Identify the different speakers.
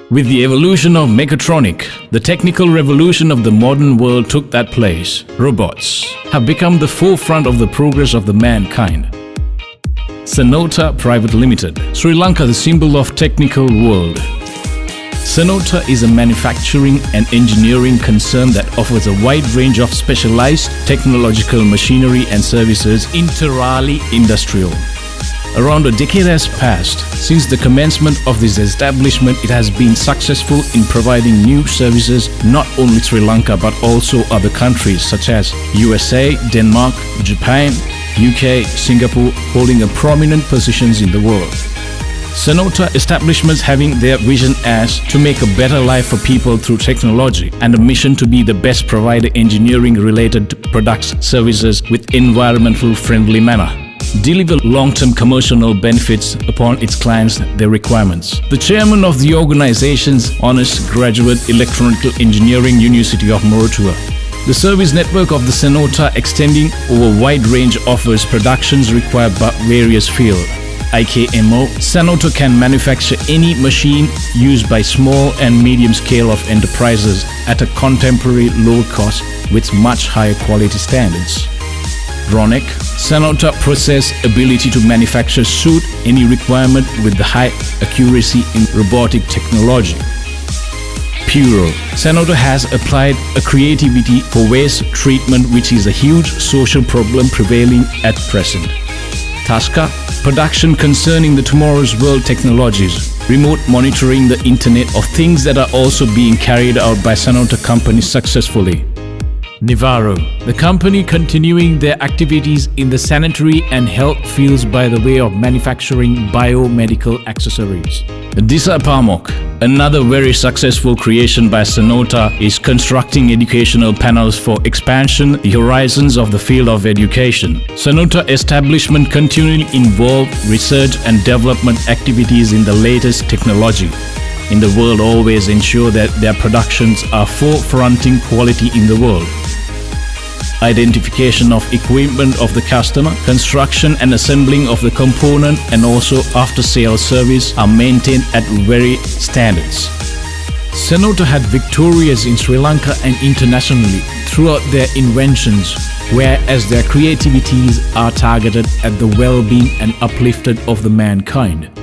Speaker 1: With the evolution of mechatronic, the technical revolution of the modern world took that place. Robots have become the forefront of the progress of the mankind. Sanota Private Limited, Sri Lanka, the symbol of technical world. Sanota is a manufacturing and engineering concern that offers a wide range of specialized technological machinery and services entirely industrial. Around a decade has passed since the commencement of this establishment. It has been successful in providing new services not only Sri Lanka but also other countries such as USA, Denmark, Japan, UK, Singapore, holding a prominent positions in the world. Sanota establishments having their vision as to make a better life for people through technology and a mission to be the best provider engineering related products, services with environmental friendly manner. Deliver long-term commercial benefits upon its clients' their requirements. The chairman of the organization's honors graduate Electronical Engineering University of Moratuwa. The service network of the Sanota extending over a wide range offers productions required by various fields. IKMO, Sanota can manufacture any machine used by small and medium scale of enterprises at a contemporary low cost with much higher quality standards. Ronek, Sanota process ability to manufacture suit any requirement with the high accuracy in robotic technology. Puro, Sanota has applied a creativity for waste treatment, which is a huge social problem prevailing at present. Taska, production concerning the tomorrow's world technologies. Remote monitoring the Internet of Things that are also being carried out by Sanota companies successfully. Nivaro, the company continuing their activities in the sanitary and health fields by the way of manufacturing biomedical accessories. Disa Pamok, another very successful creation by Sanota, is constructing educational panels for expansion the horizons of the field of education. Sanota establishment continually involve research and development activities in the latest technology in the world, always ensure that their productions are forefronting quality in the world. Identification of equipment of the customer, construction and assembling of the component and also after-sales service are maintained at very standards. Sanota had victorious in Sri Lanka and internationally throughout their inventions, whereas their creativities are targeted at the well-being and uplifted of the mankind.